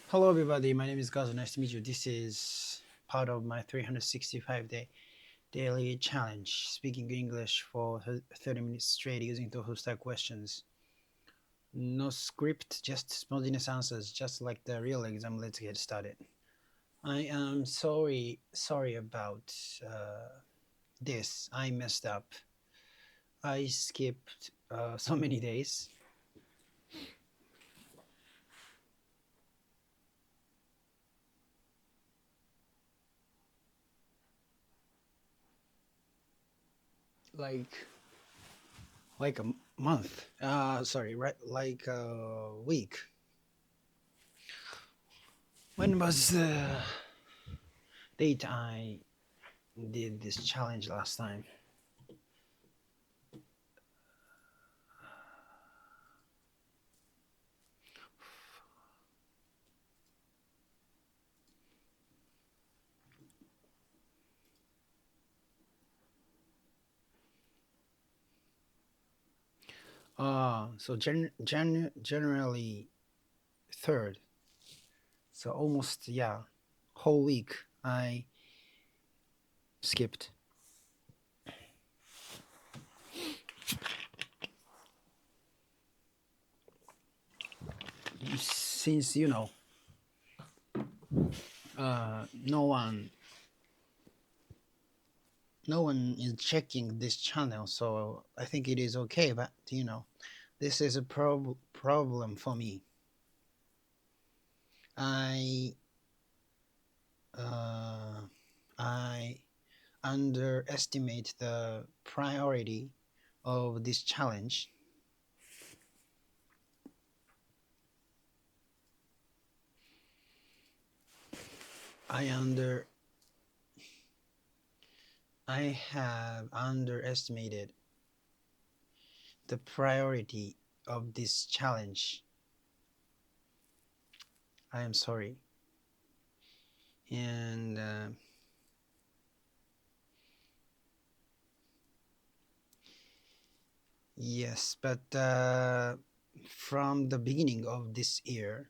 Hello, everybody. My name is Gaza. Nice to meet you. This is part of my 365-day daily challenge, speaking English for 30 minutes straight using Tofu style questions. No script, just spontaneous answers, just like the real exam. Let's get started. I am sorry about this. I messed up. I skipped so many days. Like like a month. Sorry, right? Like a week. When was the date I did this challenge last time? So generally third. So almost, yeah, whole week I skipped. Since no one is checking this channel, so I think it is okay. But this is a problem for me. I uh, I underestimate the priority of this challenge. I under I have underestimated the priority of this challenge. I am sorry. And yes, but from the beginning of this year,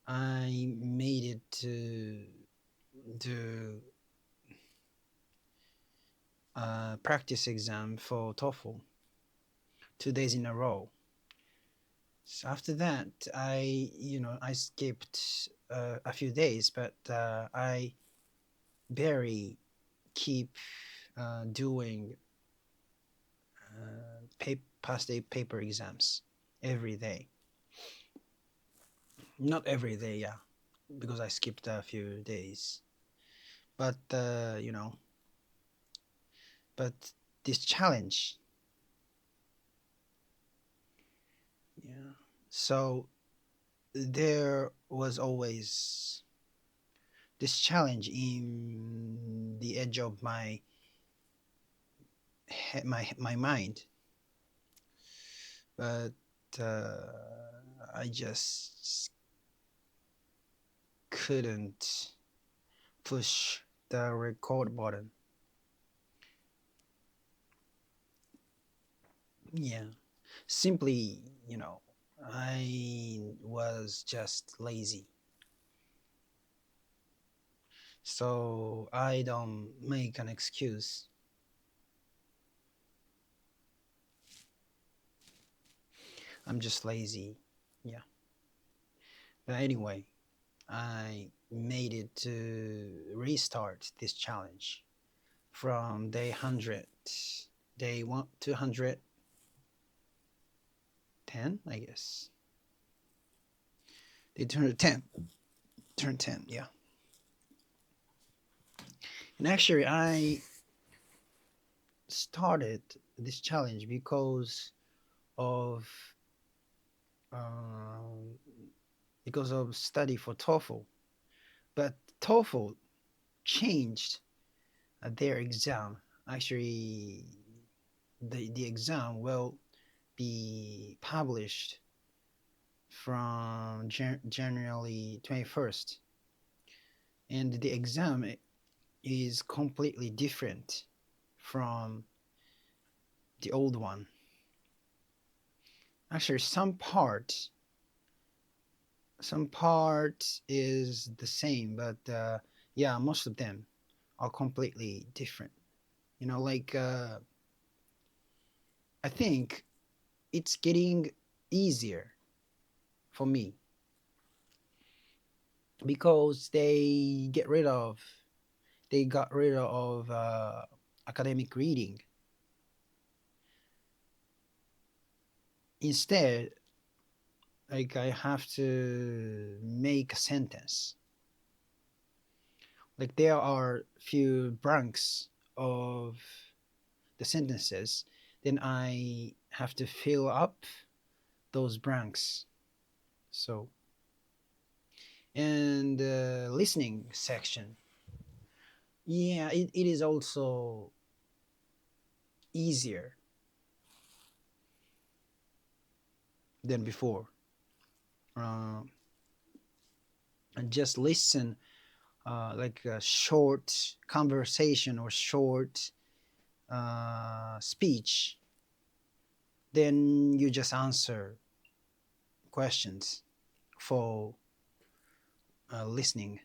I made it to the practice exam for TOEFL 2 days in a row. So after that, I skipped a few days, but I barely keep doing past day paper exams every day. Not every day, yeah, because I skipped a few days. But but this challenge, yeah. So there was always this challenge in the edge of my mind, but I just couldn't push the record button. Yeah, simply, I was just lazy. So I don't make an excuse. I'm just lazy. Yeah. But anyway, I made it to restart this challenge from day 100, day 210, I guess. Day 210, turn 10, yeah. And actually, I started this challenge of um, because of study for TOEFL. But TOEFL changed their exam. Actually, the exam will be published from January 21st, and the exam is completely different from the old one. Actually, some parts is the same, but yeah, most of them are completely different. Like I think it's getting easier for me because they got rid of academic reading. Instead, like I have to make a sentence. Like there are few blanks of the sentences, then I have to fill up those blanks. So, and the listening section, yeah, it is also easier than before. Uh, and just listen, like a short conversation or short speech, then you just answer questions for listening.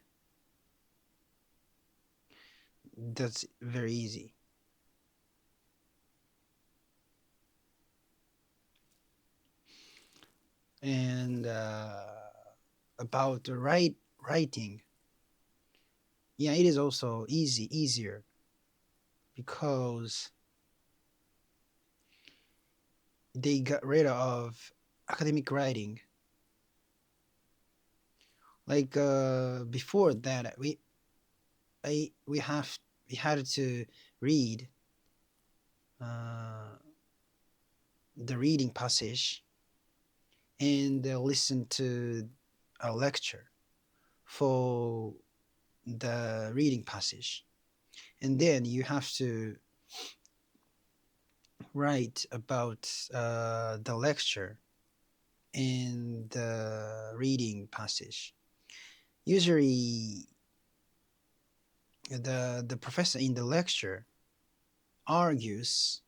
That's very easy. And about the writing, yeah, it is also easier because they got rid of academic writing. Like before that, we had to read uh, the reading passage and listen to a lecture for the reading passage, and then you have to write about the lecture and the reading passage. Usually, the professor in the lecture argues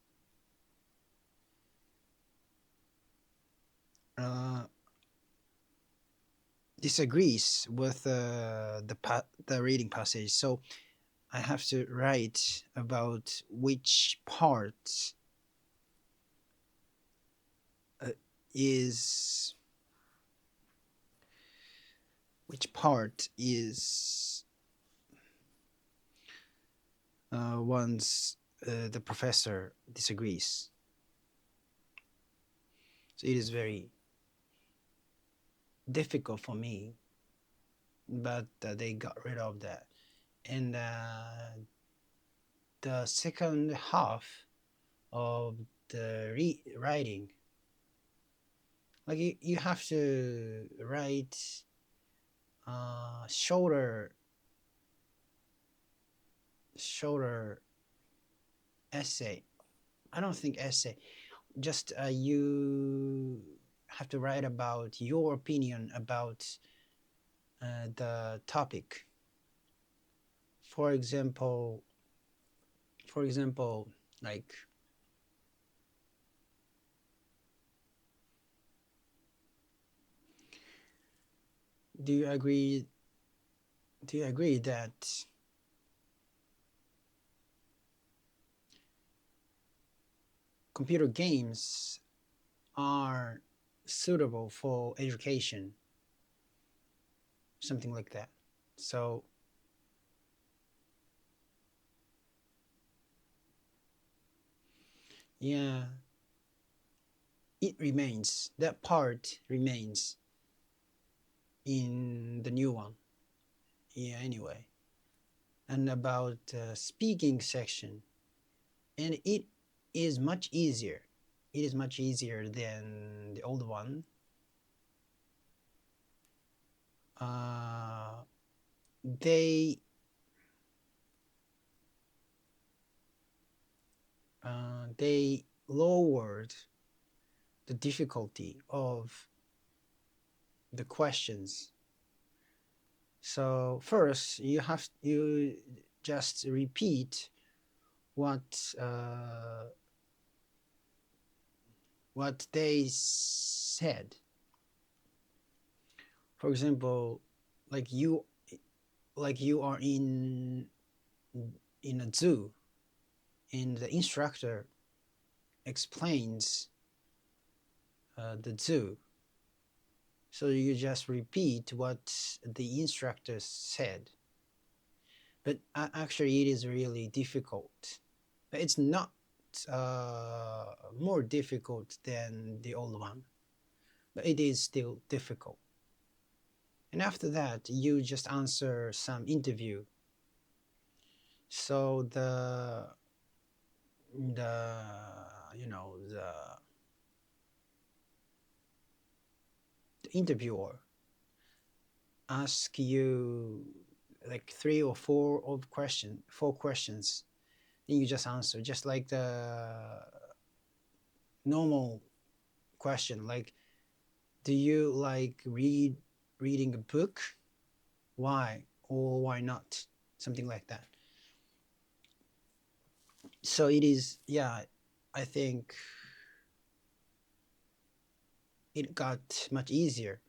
uh, disagrees with the reading passage. So I have to write about uh, is which part is once the professor disagrees. So it is very difficult for me, but they got rid of that. And the second half of the writing, like you have to write shorter shorter essay. I don't think essay, just you have to write about your opinion about the topic. For example, for example, like, do you agree? Do you agree that computer games are suitable for education? Something like that. So yeah, it remains. That part remains in the new one. Yeah. Anyway, and about speaking section, and it is much easier. It is much easier than the old one. Uh, they they lowered the difficulty of the questions. So first, you just repeat what uh, what they said. For example, like you like you are in a zoo, and the instructor explains the zoo, so you just repeat what the instructor said. But actually it is really difficult, but it's not more difficult than the old one, but it is still difficult. And after that you just answer some interview. So the you know the interviewer ask you like three or four questions, then you just answer just like the normal question, like, do you like reading a book, why or why not, something like that. So it is, yeah, I think it got much easier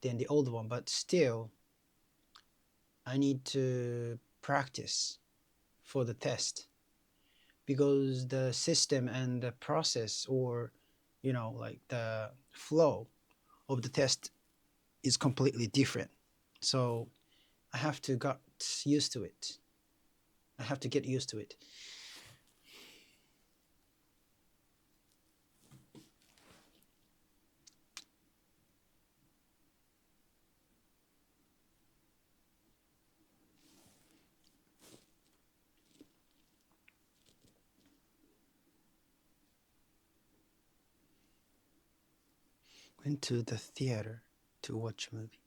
than the old one, but still I need to practice for the test, because the system and the process, or like the flow of the test is completely different. So I have to get used to it. I have to get used to it. Went to the theater to watch a movie.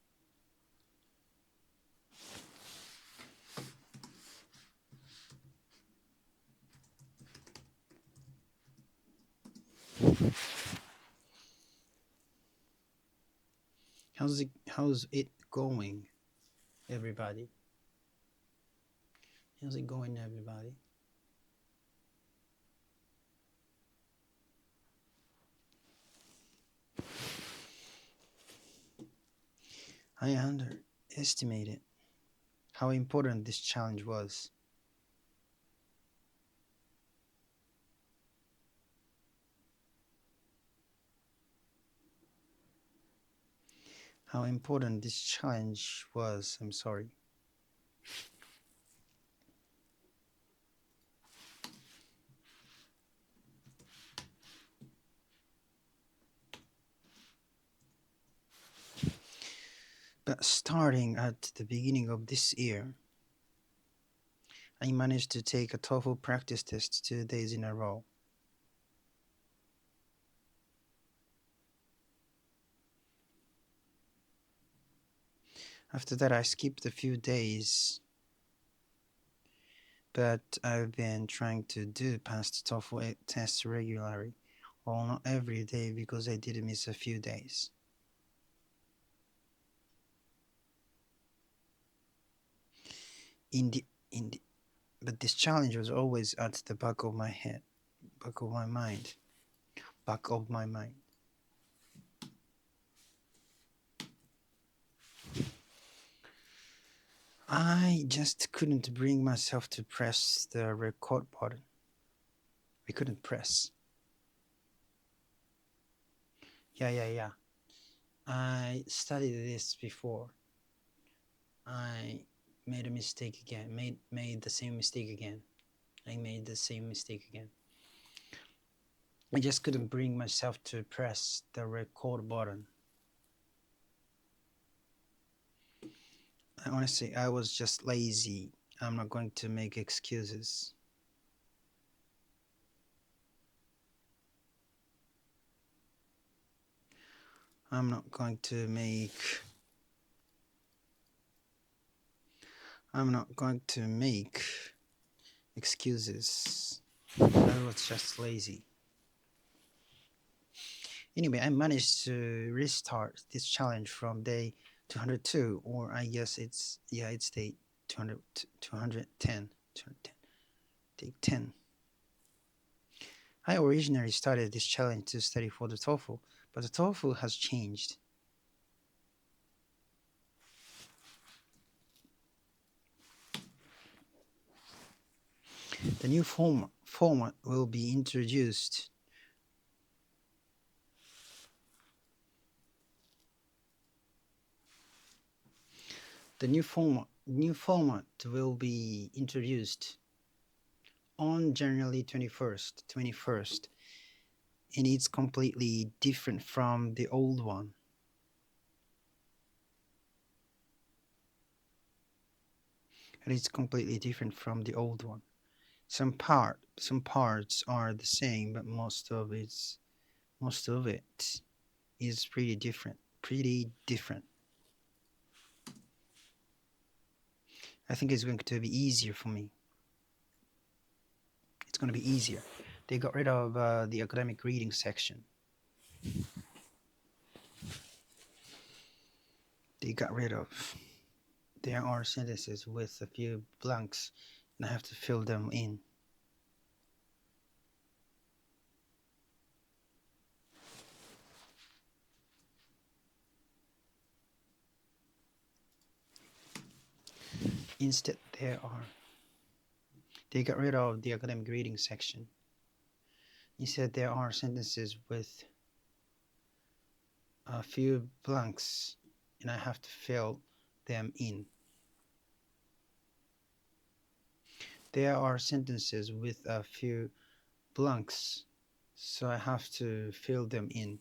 How's it going, everybody? How's it going, everybody? I underestimated how important this challenge was. How important this challenge was. I'm sorry. But starting at the beginning of this year, I managed to take a TOEFL practice test 2 days in a row. After that, I skipped a few days, but I've been trying to do past TOEFL tests regularly. Well, not every day, because I did miss a few days. In the but this challenge was always at the back of my head, back of my mind, back of my mind. I just couldn't bring myself to press the record button. We couldn't press. Yeah. I studied this before. I made a mistake again. Made the same mistake again. I made the same mistake again. I just couldn't bring myself to press the record button. Honestly, I was just lazy. I'm not going to make excuses. I'm not going to make excuses. I was just lazy. Anyway, I managed to restart this challenge from day 202, or I guess it's day 200, 210, 210, day 10. I originally started this challenge to study for the TOEFL, but the TOEFL has changed. The new format will be introduced. The new format will be introduced on January 21st, and it's completely different from the old one. And it's completely different from the old one. Some parts are the same, but most of it is pretty different. I think it's going to be easier for me. It's going to be easier. They got rid of the academic reading section. They got rid of. There are sentences with a few blanks, and I have to fill them in. Instead, they got rid of the academic reading section. Instead, there are sentences with a few blanks, and I have to fill them in. There are sentences with a few blanks, so I have to fill them in.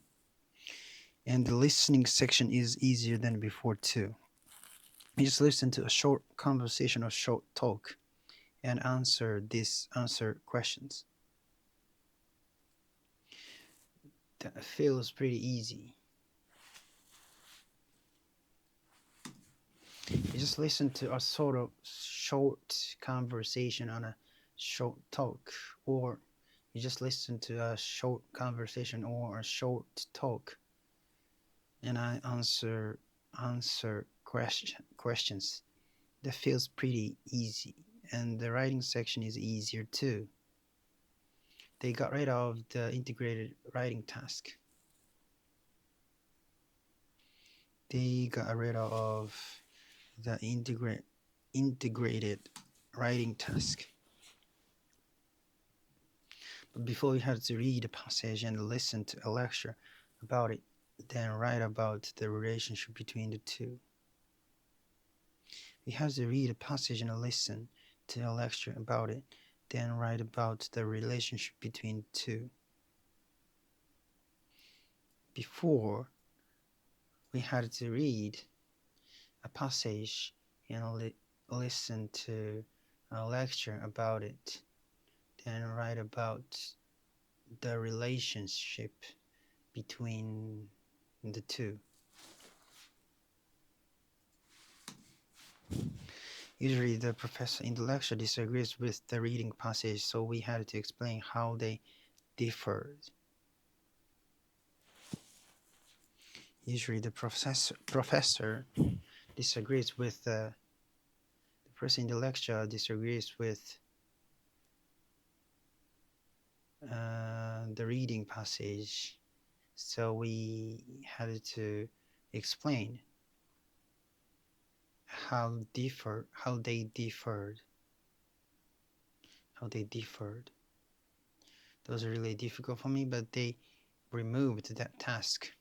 And the listening section is easier than before too. You just listen to a short conversation or short talk and answer questions. That feels pretty easy. You just listen to a sort of short conversation on a short talk, or you just listen to a short conversation or a short talk, and I answer questions. That feels pretty easy, and the writing section is easier too. They got rid of the integrated writing task. They got rid of the integrated writing task. But before you had to read a passage and listen to a lecture about it, then write about the relationship between the two. You have to read a passage and listen to a lecture about it, then write about the relationship between the two. Before, we had to read a passage and listen to a lecture about it, then write about the relationship between the two. Usually the professor in the lecture disagrees with the reading passage, so we had to explain how they differed. Usually the professor disagrees with the person in the lecture disagrees with the reading passage, so we had to explain how they differed. That was really difficult for me, but they removed that task.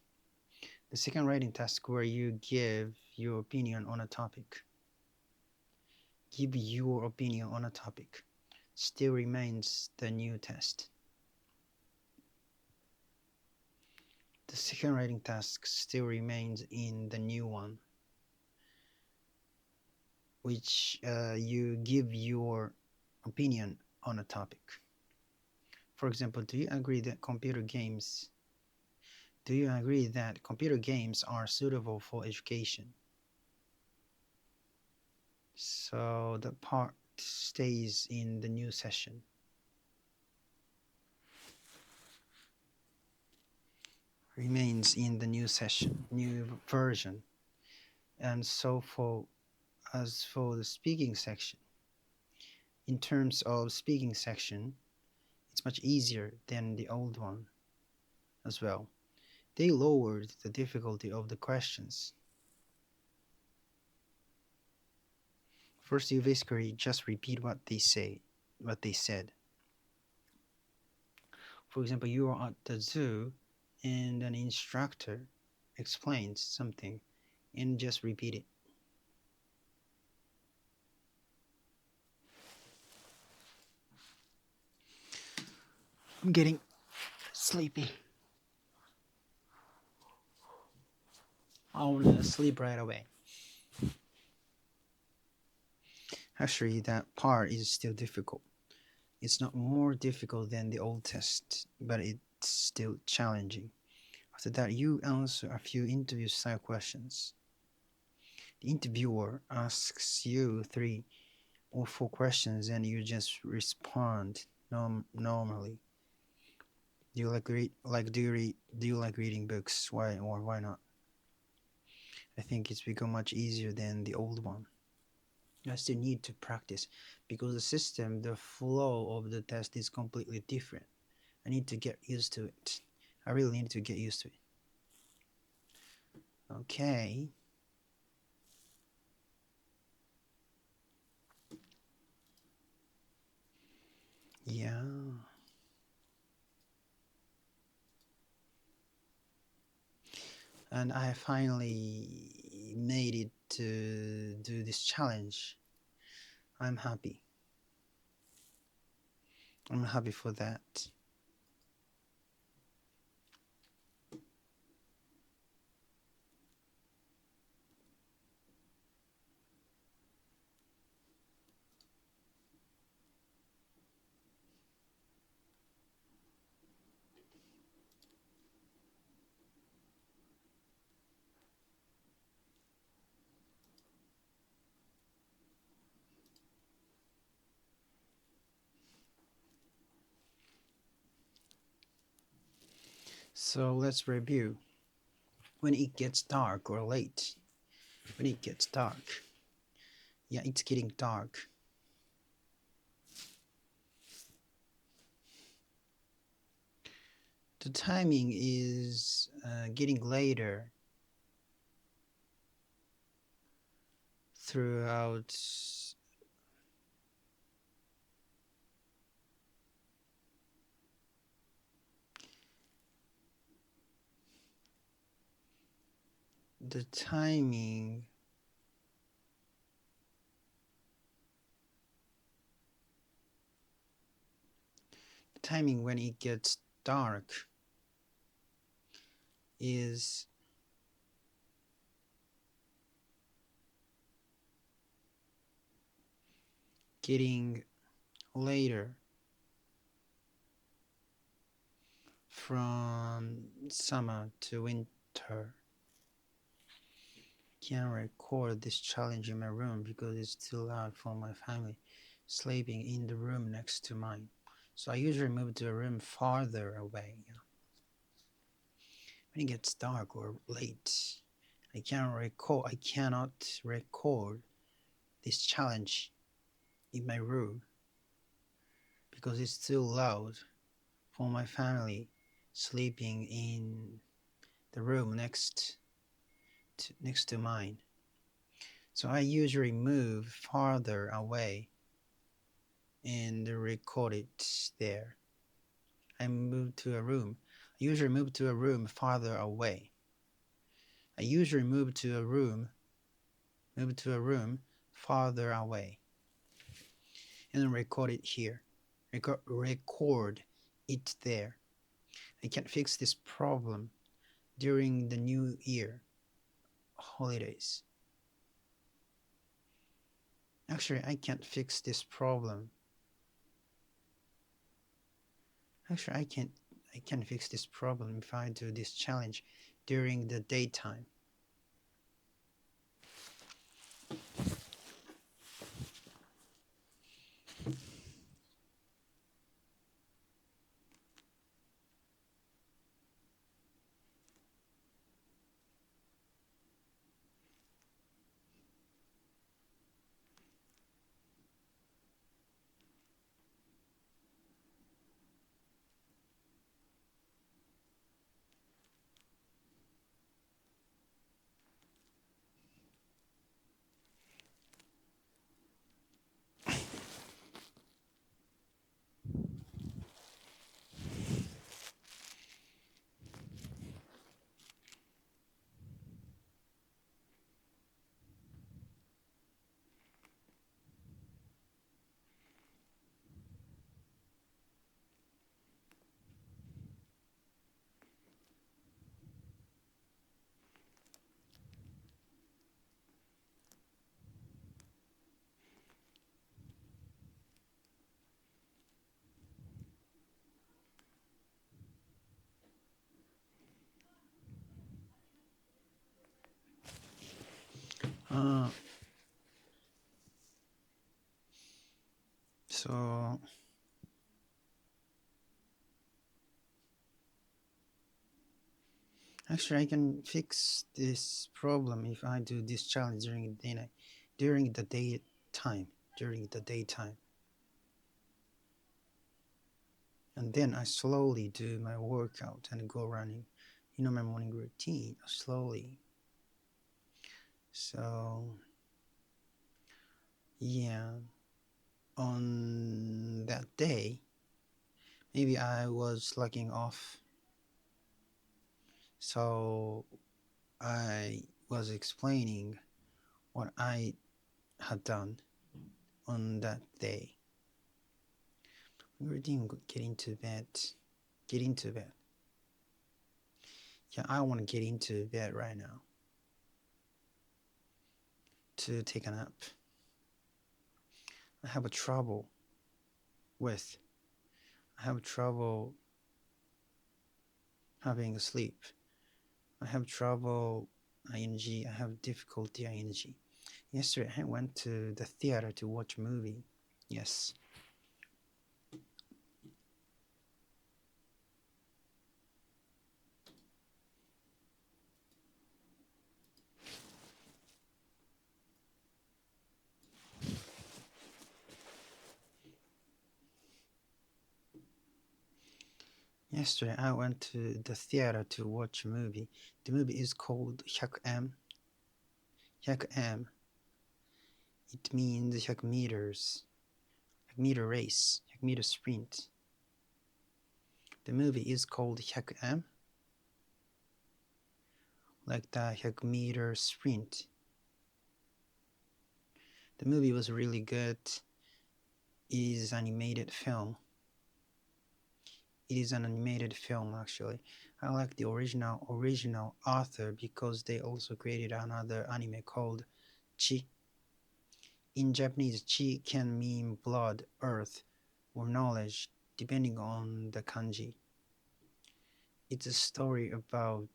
The second writing task, where you give your opinion on a topic, still remains the new test. The second writing task still remains in the new one, which you give your opinion on a topic. For example, do you agree that computer games are suitable for education? So the part stays in the new session. Remains in the new session, new version. And so as for the speaking section, in terms of speaking section, it's much easier than the old one as well. They lowered the difficulty of the questions. First, you basically just repeat what they say. what they said. For example, you are at the zoo and an instructor explains something and just repeat it. I'm getting sleepy. I want to sleep right away. Actually, that part is still difficult. It's not more difficult than the old test, but it's still challenging. After that, you answer a few interview style questions. The interviewer asks you 3 or 4 questions and you just respond normally. Do you like do you like reading books? Why or why not? I think it's become much easier than the old one. I still need to practice because the flow of the test is completely different. I need to get used to it. I really need to get used to it. Okay. Yeah. And I finally made it to do this challenge. I'm happy. I'm happy for that. So let's review. When it gets dark or late. When it gets dark. Yeah, it's getting dark. The timing is getting later throughout the timing. The timing when it gets dark is getting later from summer to winter. Can't record this challenge in my room because it's too loud for my family sleeping in the room next to mine. So I usually move to a room farther away. When it gets dark or late, I cannot record this challenge in my room because it's too loud for my family sleeping in the room next to mine. So I usually move farther away and record it there. I usually move to a room farther away. I usually move to a room farther away and record it here. Record it there. I can't fix this problem during the New Year holidays. Actually, I can't fix this problem. Actually, I can fix this problem if I do this challenge during the daytime. Uh, so actually, I can fix this problem if I do this challenge during the day, during the daytime, during the daytime, and then I slowly do my workout and go running. You know my morning routine slowly. So yeah, on that day, maybe I was slacking off. So I was explaining what I had done on that day. Routine, get into bed. Get into bed. Yeah, I want to get into bed right now to take a nap. I have a trouble with. I have trouble having a sleep. I have trouble ing. I have difficulty ing. Yesterday I went to the theater to watch a movie. Yes. Yesterday I went to the theater to watch a movie. The movie is called 100M. 100M. It means 100 meters. 100 meter race. 100 meter sprint. The movie is called 100M. Like the 100 meter sprint. The movie was really good. It is an animated film. It is an animated film actually. I like the original author because they also created another anime called Chi. In Japanese, Chi can mean blood, earth, or knowledge, depending on the kanji. It's a story about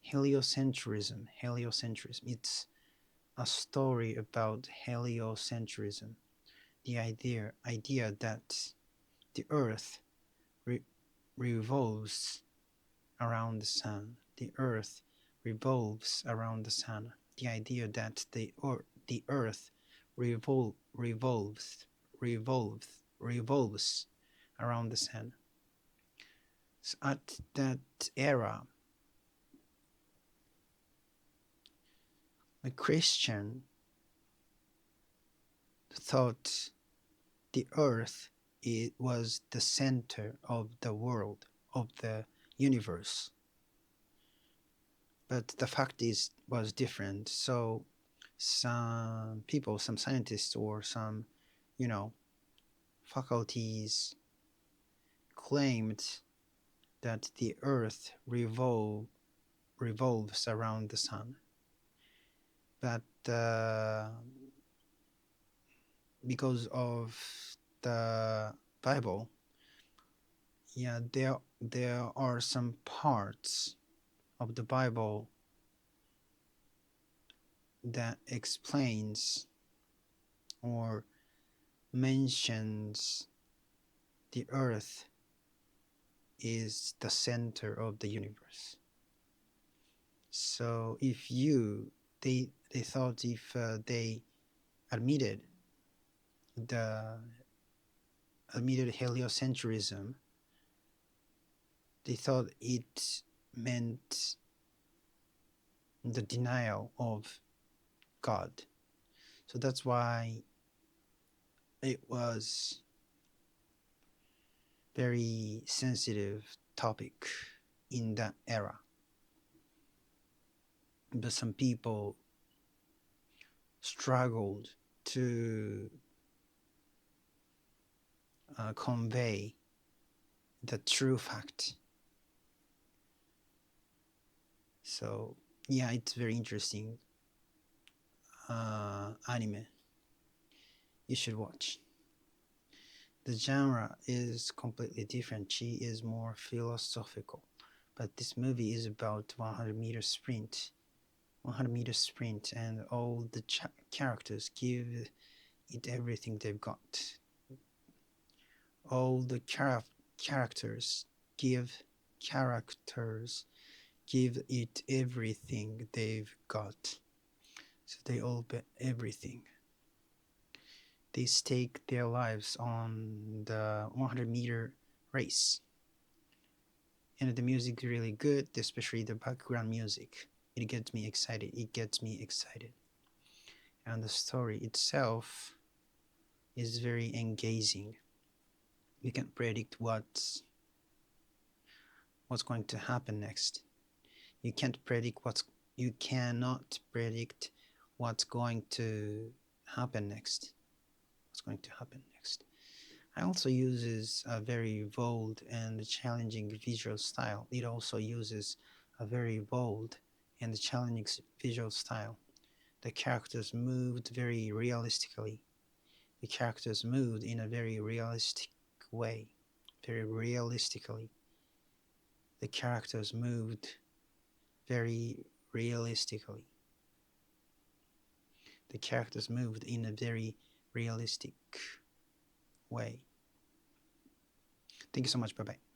heliocentrism. It's a story about heliocentrism. The idea that the earth re- revolves around the sun. The earth revolves around the sun. The idea that the earth revolves around the sun. So at that era, a Christian thought the earth was the center of the world, of the universe. But the fact was different. So some people, some scientists or some, faculties claimed that the earth revolves around the sun. But because of the Bible, yeah, there are some parts of the Bible that explains or mentions the earth is the center of the universe. So if they thought if they admitted heliocentrism, they thought it meant the denial of God. So that's why it was very sensitive topic in that era. But some people struggled to convey the true fact. So yeah, it's very interesting anime. You should watch. The genre is completely different. Chi is more philosophical, but this movie is about 100 meter sprint. 100-meter sprint, and all the characters give it everything they've got. All the characters give give it everything they've got. So they all bet everything. They stake their lives on the 100-meter race. And the music is really good, especially the background music. It gets me excited. And the story itself is very engaging. You can't predict what's going to happen next. You cannot predict what's going to happen next. It also uses a very bold and challenging visual style. It also uses a very bold and challenging visual style. The characters moved very realistically. The characters moved in a very realistic way. Very realistically. The characters moved very realistically. The characters moved in a very realistic way. Thank you so much. Bye-bye.